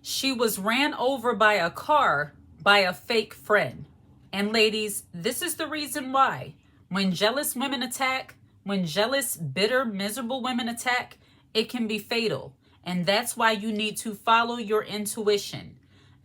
She was ran over by a car by a fake friend. And ladies, this is the reason why. When jealous women attack, when jealous, bitter, miserable women attack, it can be fatal. And that's why you need to follow your intuition.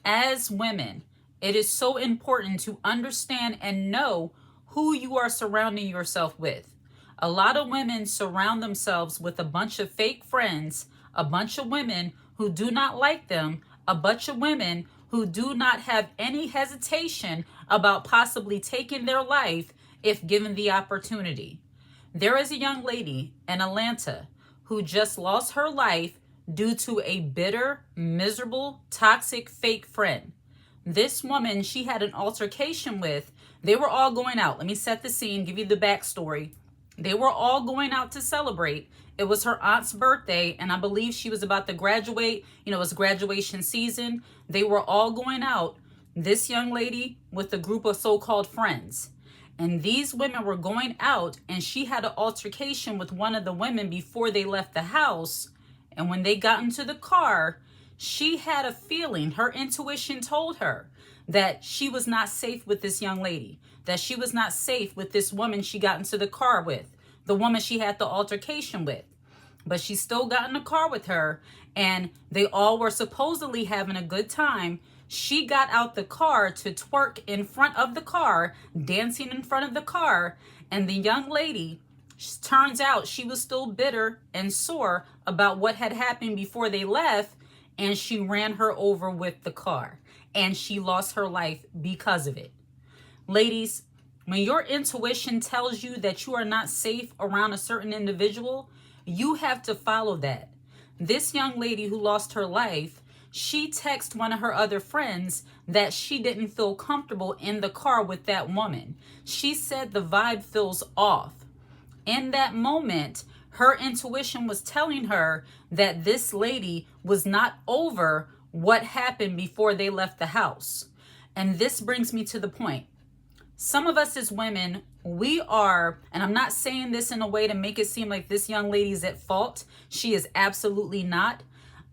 As women, it is so important to understand and know who you are surrounding yourself with. A lot of women surround themselves with a bunch of fake friends, a bunch of women who do not like them, a bunch of women who do not have any hesitation about possibly taking their life if given the opportunity. There is a young lady in Atlanta who just lost her life due to a bitter, miserable, toxic fake friend. This woman she had an altercation with. They were all going out. Let me set the scene, give you the backstory. They were all going out to celebrate. It was her aunt's birthday, and I believe she was about to graduate. It was graduation season. They were all going out, this young lady with a group of so-called friends. And these women were going out, and she had an altercation with one of the women before they left the house. And when they got into the car, she had a feeling, her intuition told her that she was not safe with this young lady, that she was not safe with this woman she got into the car with, the woman she had the altercation with. But she still got in the car with her, and they all were supposedly having a good time. She got out the car to twerk in front of the car, dancing in front of the car, and the young lady, turns out she was still bitter and sore about what had happened before they left, and she ran her over with the car, and she lost her life because of it. Ladies, when your intuition tells you that you are not safe around a certain individual, you have to follow that. This young lady who lost her life, she texted one of her other friends that she didn't feel comfortable in the car with that woman. She said the vibe feels off. In that moment, her intuition was telling her that this lady was not over what happened before they left the house. And this brings me to the point. Some of us as women, we are, and I'm not saying this in a way to make it seem like this young lady's at fault. She is absolutely not.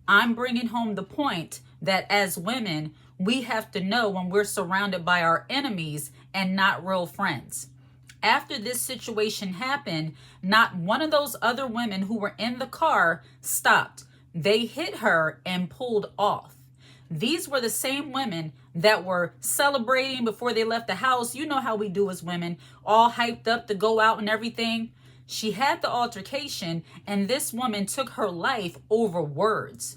I'm bringing home the point that as women, we have to know when we're surrounded by our enemies and not real friends. After this situation happened, not one of those other women who were in the car stopped. They hit her and pulled off. These were the same women that were celebrating before they left the house. You know how we do as women, all hyped up to go out and everything. She had the altercation, and this woman took her life over words.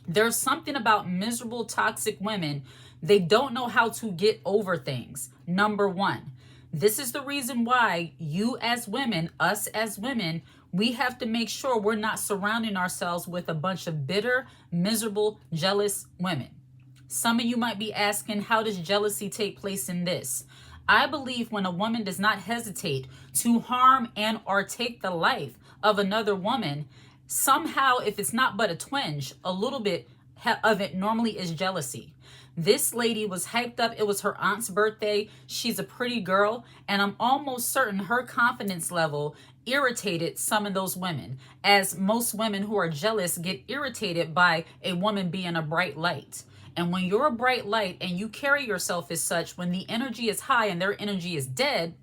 There's something about miserable, toxic women. They don't know how to get over things. Number one, this is the reason why you as women, us as women, we have to make sure we're not surrounding ourselves with a bunch of bitter, miserable, jealous women. Some of you might be asking, how does jealousy take place in this? I believe when a woman does not hesitate to harm and or take the life of another woman, somehow, if it's not but a twinge, a little bit of it normally is jealousy. This lady was hyped up. It was her aunt's birthday. She's a pretty girl, and I'm almost certain her confidence level irritated some of those women, as most women who are jealous get irritated by a woman being a bright light. And when you're a bright light and you carry yourself as such, when the energy is high and their energy is dead,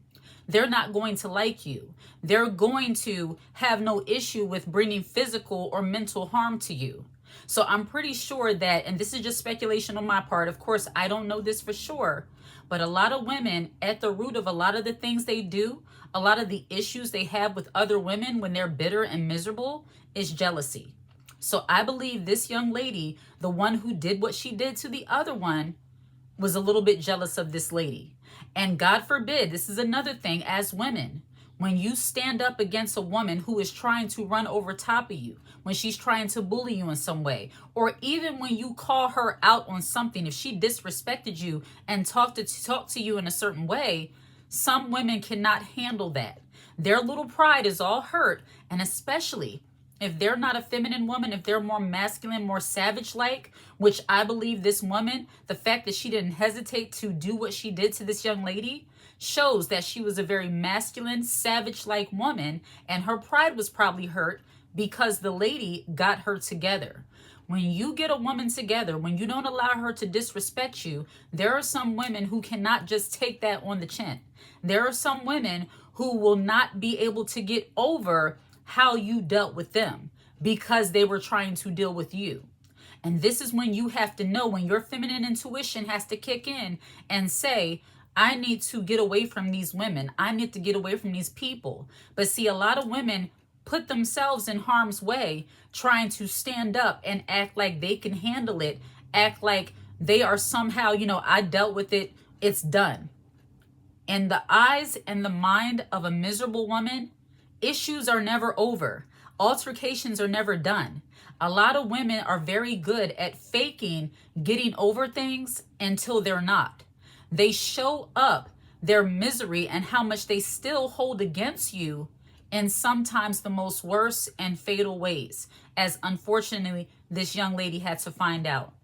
they're not going to like you. They're going to have no issue with bringing physical or mental harm to you. So I'm pretty sure that, and this is just speculation on my part, of course, I don't know this for sure, but a lot of women, at the root of a lot of the things they do, a lot of the issues they have with other women when they're bitter and miserable, is jealousy. So I believe this young lady, the one who did what she did to the other one, was a little bit jealous of this lady. And God forbid, this is another thing as women, when you stand up against a woman who is trying to run over top of you, when she's trying to bully you in some way, or even when you call her out on something, if she disrespected you and talked to you in a certain way, some women cannot handle that. Their little pride is all hurt, and especially if they're not a feminine woman, if they're more masculine, more savage-like, which I believe this woman, the fact that she didn't hesitate to do what she did to this young lady, shows that she was a very masculine, savage-like woman, and her pride was probably hurt because the lady got her together. When you get a woman together, when you don't allow her to disrespect you, there are some women who cannot just take that on the chin. There are some women who will not be able to get over how you dealt with them because they were trying to deal with you. And this is when you have to know, when your feminine intuition has to kick in and say, I need to get away from these women. I need to get away from these people. But see, a lot of women put themselves in harm's way trying to stand up and act like they can handle it, act like they are somehow, I dealt with it, it's done. In the eyes and the mind of a miserable woman, issues are never over. Altercations are never done. A lot of women are very good at faking getting over things until they're not. They show up their misery and how much they still hold against you in sometimes the most worst and fatal ways, as unfortunately this young lady had to find out.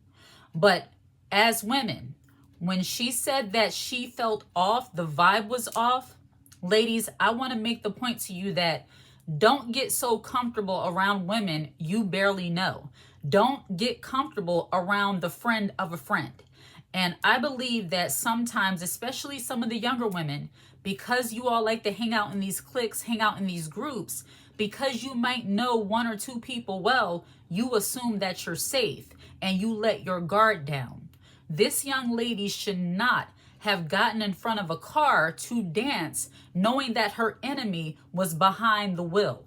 But as women, when she said that she felt off, the vibe was off, ladies, I want to make the point to you that don't get so comfortable around women you barely know. Don't get comfortable around the friend of a friend. And I believe that sometimes, especially some of the younger women, because you all like to hang out in these cliques, hang out in these groups, because you might know one or two people well, you assume that you're safe and you let your guard down. This young lady should not have gotten in front of a car to dance knowing that her enemy was behind the wheel.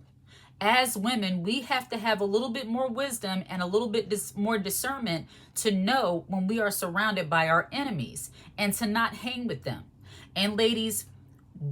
As women, we have to have a little bit more wisdom and a little bit more discernment to know when we are surrounded by our enemies and to not hang with them. And ladies,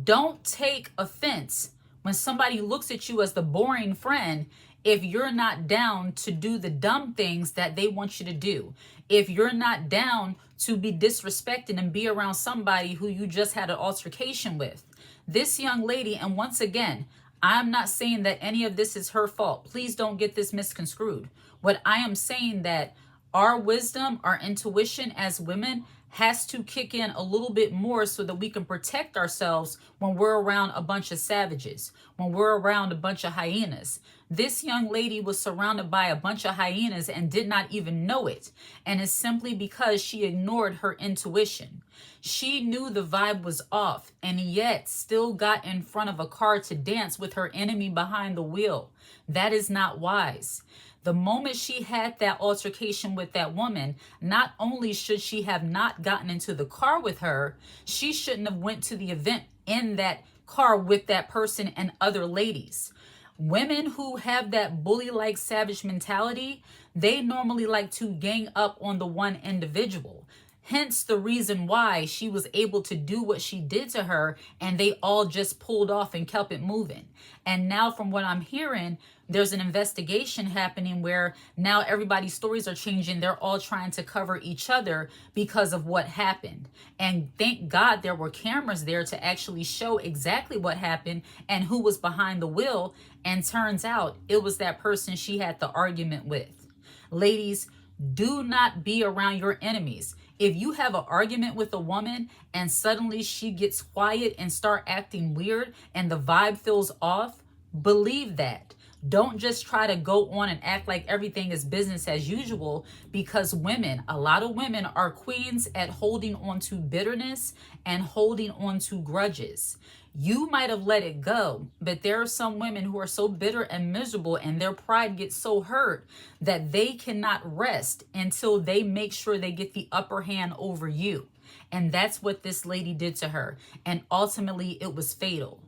don't take offense when somebody looks at you as the boring friend if you're not down to do the dumb things that they want you to do. If you're not down to be disrespected and be around somebody who you just had an altercation with. This young lady, and once again, I'm not saying that any of this is her fault. Please don't get this misconstrued. What I am saying that our wisdom, our intuition as women has to kick in a little bit more so that we can protect ourselves when we're around a bunch of savages, when we're around a bunch of hyenas. This young lady was surrounded by a bunch of hyenas and did not even know it. And it's simply because she ignored her intuition. She knew the vibe was off and yet still got in front of a car to dance with her enemy behind the wheel. That is not wise. The moment she had that altercation with that woman, not only should she have not gotten into the car with her, she shouldn't have went to the event in that car with that person and other ladies. Women who have that bully-like savage mentality, they normally like to gang up on the one individual. Hence the reason why she was able to do what she did to her and they all just pulled off and kept it moving. And now from what I'm hearing, there's an investigation happening where now everybody's stories are changing. They're all trying to cover each other because of what happened. And thank God there were cameras there to actually show exactly what happened and who was behind the wheel. And turns out it was that person she had the argument with. Ladies, do not be around your enemies. If you have an argument with a woman and suddenly she gets quiet and start acting weird and the vibe feels off, believe that. Don't just try to go on and act like everything is business as usual, because women, a lot of women are queens at holding on to bitterness and holding on to grudges. You might have let it go, but there are some women who are so bitter and miserable and their pride gets so hurt that they cannot rest until they make sure they get the upper hand over you. And that's what this lady did to her. And ultimately, it was fatal.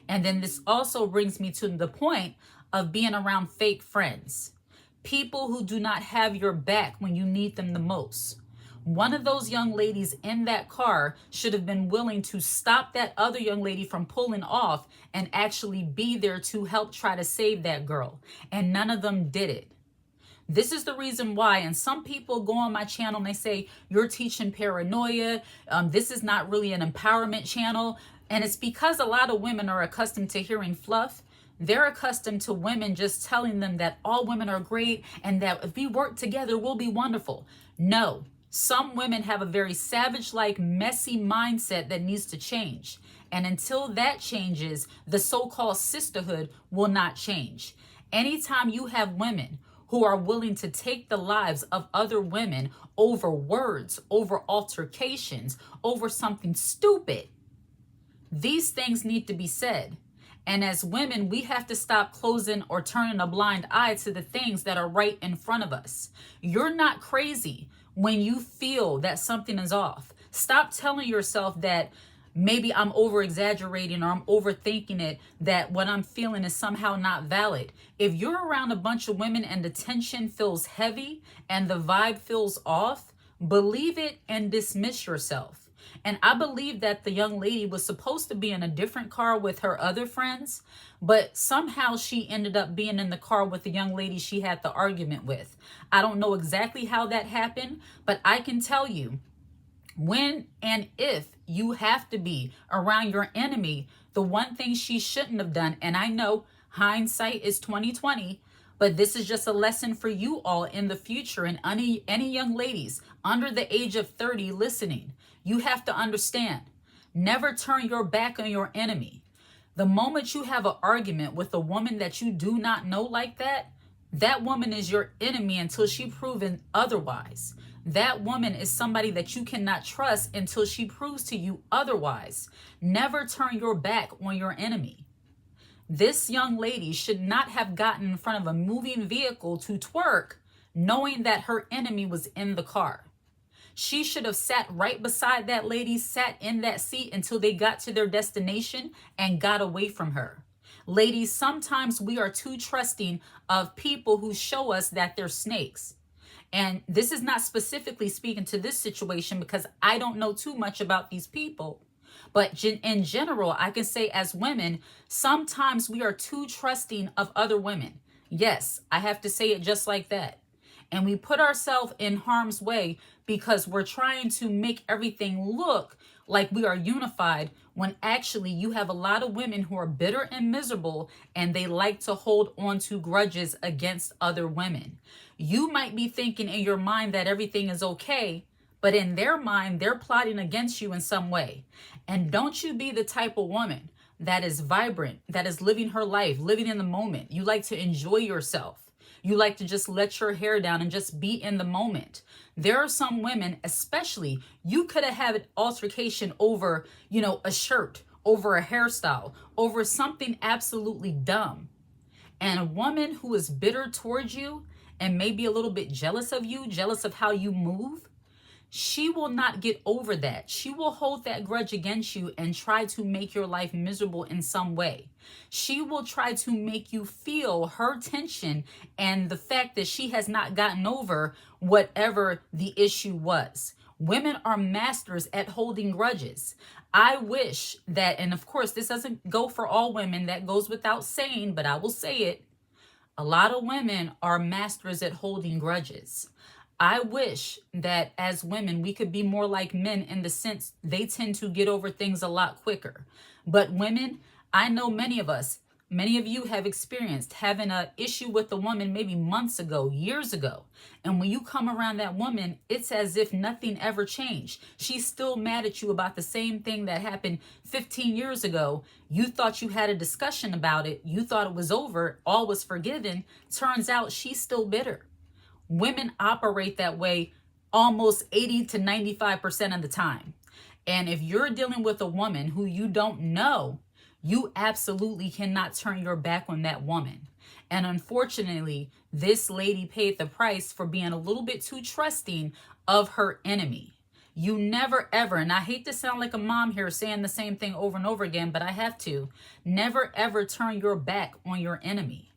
And then this also brings me to the point of being around fake friends. People who do not have your back when you need them the most. One of those young ladies in that car should have been willing to stop that other young lady from pulling off and actually be there to help try to save that girl. And none of them did it. This is the reason why, and some people go on my channel and they say, you're teaching paranoia. This is not really an empowerment channel. And it's because a lot of women are accustomed to hearing fluff. They're accustomed to women just telling them that all women are great and that if we work together, we'll be wonderful. No. Some women have a very savage-like, messy mindset that needs to change. And until that changes, the so-called sisterhood will not change. Anytime you have women who are willing to take the lives of other women over words, over altercations, over something stupid. These things need to be said. And as women, we have to stop closing or turning a blind eye to the things that are right in front of us. You're not crazy when you feel that something is off. Stop telling yourself that maybe I'm over exaggerating or I'm overthinking it, that what I'm feeling is somehow not valid. If you're around a bunch of women and the tension feels heavy and the vibe feels off, believe it and dismiss yourself. And I believe that the young lady was supposed to be in a different car with her other friends, but somehow she ended up being in the car with the young lady she had the argument with. I don't know exactly how that happened, but I can tell you, when and if you have to be around your enemy, the one thing she shouldn't have done, and I know hindsight is 2020, but this is just a lesson for you all in the future, and any young ladies under the age of 30 listening, you have to understand, never turn your back on your enemy. The moment you have an argument with a woman that you do not know like that, that woman is your enemy until she proven otherwise. That woman is somebody that you cannot trust until she proves to you otherwise. Never turn your back on your enemy. This young lady should not have gotten in front of a moving vehicle to twerk, knowing that her enemy was in the car. She should have sat right beside that lady, sat in that seat until they got to their destination and got away from her. Ladies, sometimes we are too trusting of people who show us that they're snakes. And this is not specifically speaking to this situation because I don't know too much about these people. But in general, I can say as women, sometimes we are too trusting of other women. Yes, I have to say it just like that. And we put ourselves in harm's way because we're trying to make everything look like we are unified when actually you have a lot of women who are bitter and miserable and they like to hold on to grudges against other women. You might be thinking in your mind that everything is okay, but in their mind, they're plotting against you in some way. And don't you be the type of woman that is vibrant, that is living her life, living in the moment. You like to enjoy yourself. You like to just let your hair down and just be in the moment. There are some women, especially, you could have had an altercation over, a shirt, over a hairstyle, over something absolutely dumb. And a woman who is bitter towards you and maybe a little bit jealous of you, jealous of how you move, she will not get over that. She will hold that grudge against you and try to make your life miserable in some way. She will try to make you feel her tension and the fact that she has not gotten over whatever the issue was. Women are masters at holding grudges. I wish that, and of course, this doesn't go for all women, that goes without saying, but I will say it. A lot of women are masters at holding grudges. I wish that as women, we could be more like men in the sense they tend to get over things a lot quicker. But women, I know many of you have experienced having an issue with a woman maybe months ago, years ago. And when you come around that woman, it's as if nothing ever changed. She's still mad at you about the same thing that happened 15 years ago. You thought you had a discussion about it. You thought it was over. All was forgiven. Turns out she's still bitter. Women operate that way almost 80 to 95% of the time. And if you're dealing with a woman who you don't know, you absolutely cannot turn your back on that woman. And unfortunately, this lady paid the price for being a little bit too trusting of her enemy. You never ever, and I hate to sound like a mom here saying the same thing over and over again, but I have to, never ever turn your back on your enemy.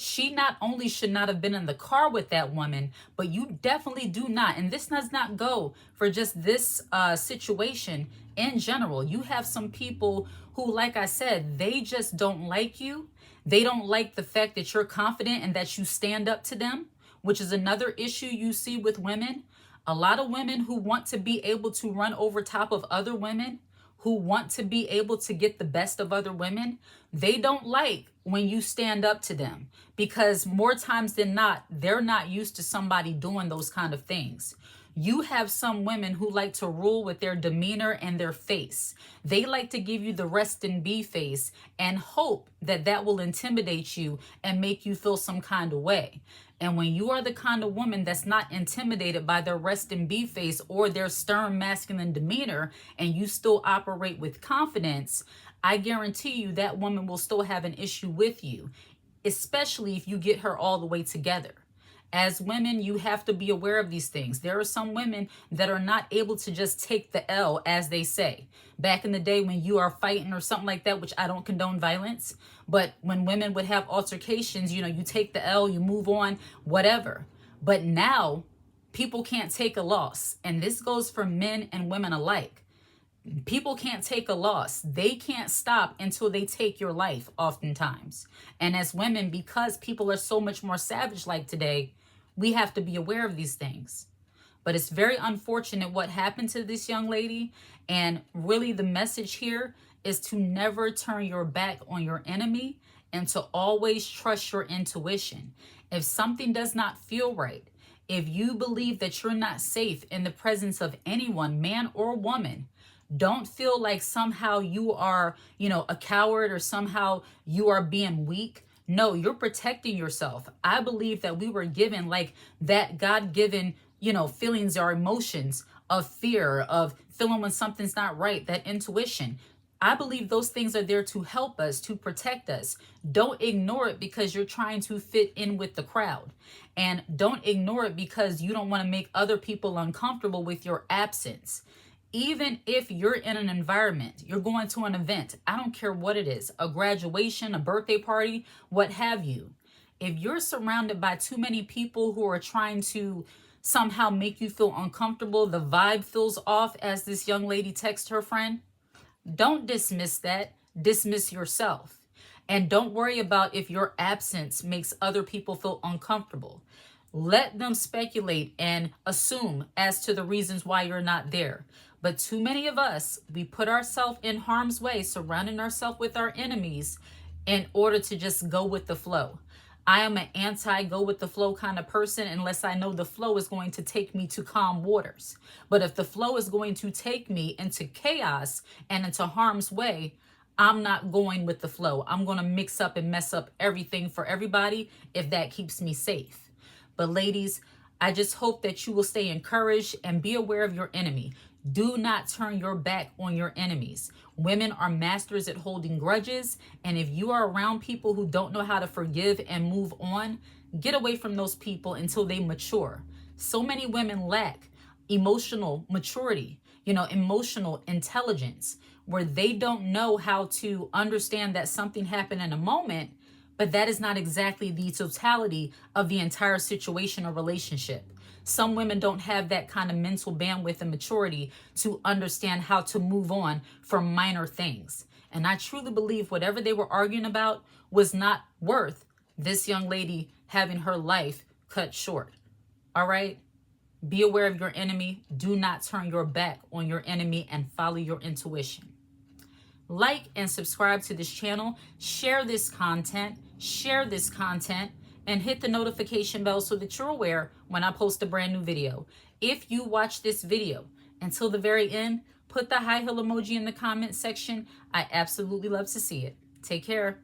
She not only should not have been in the car with that woman, but you definitely do not. And this does not go for just this situation in general. You have some people who, like I said, they just don't like you. They don't like the fact that you're confident and that you stand up to them, which is another issue you see with women. A lot of women who want to be able to run over top of other women, who want to be able to get the best of other women, they don't like when you stand up to them because more times than not, they're not used to somebody doing those kind of things. You have some women who like to rule with their demeanor and their face. They like to give you the rest and be face and hope that that will intimidate you and make you feel some kind of way. And when you are the kind of woman that's not intimidated by their rest and be face or their stern masculine demeanor, and you still operate with confidence, I guarantee you that woman will still have an issue with you, especially if you get her all the way together. As women, you have to be aware of these things. There are some women that are not able to just take the L, as they say. Back in the day when you are fighting or something like that, which I don't condone violence, but when women would have altercations, you know, you take the L, you move on, whatever. But now people can't take a loss. And this goes for men and women alike. People can't take a loss. They can't stop until they take your life oftentimes. And as women, because people are so much more savage like today, we have to be aware of these things. But it's very unfortunate what happened to this young lady. And really the message here is to never turn your back on your enemy and to always trust your intuition. If something does not feel right, if you believe that you're not safe in the presence of anyone, man or woman, don't feel like somehow you are, a coward or somehow you are being weak. No, you're protecting yourself. I believe that we were given like that God-given, feelings or emotions of fear, of feeling when something's not right, that intuition. I believe those things are there to help us, to protect us. Don't ignore it because you're trying to fit in with the crowd. And don't ignore it because you don't want to make other people uncomfortable with your absence. Even if you're in an environment, you're going to an event, I don't care what it is, a graduation, a birthday party, what have you. If you're surrounded by too many people who are trying to somehow make you feel uncomfortable, the vibe feels off, as this young lady texted her friend, don't dismiss that. Dismiss yourself. And don't worry about if your absence makes other people feel uncomfortable. Let them speculate and assume as to the reasons why you're not there. But too many of us, we put ourselves in harm's way, surrounding ourselves with our enemies in order to just go with the flow. I am an anti-go with the flow kind of person unless I know the flow is going to take me to calm waters. But if the flow is going to take me into chaos and into harm's way, I'm not going with the flow. I'm going to mix up and mess up everything for everybody if that keeps me safe. But ladies, I just hope that you will stay encouraged and be aware of your enemy. Do not turn your back on your enemies. Women are masters at holding grudges. And if you are around people who don't know how to forgive and move on, get away from those people until they mature. So many women lack emotional maturity, emotional intelligence, where they don't know how to understand that something happened in a moment, but that is not exactly the totality of the entire situation or relationship. Some women don't have that kind of mental bandwidth and maturity to understand how to move on from minor things. And I truly believe whatever they were arguing about was not worth this young lady having her life cut short. All right? Be aware of your enemy. Do not turn your back on your enemy and follow your intuition. Like and subscribe to this channel. Share this content. And hit the notification bell so that you're aware when I post a brand new video. If you watch this video until the very end, put the high heel emoji in the comment section. I absolutely love to see it. Take care.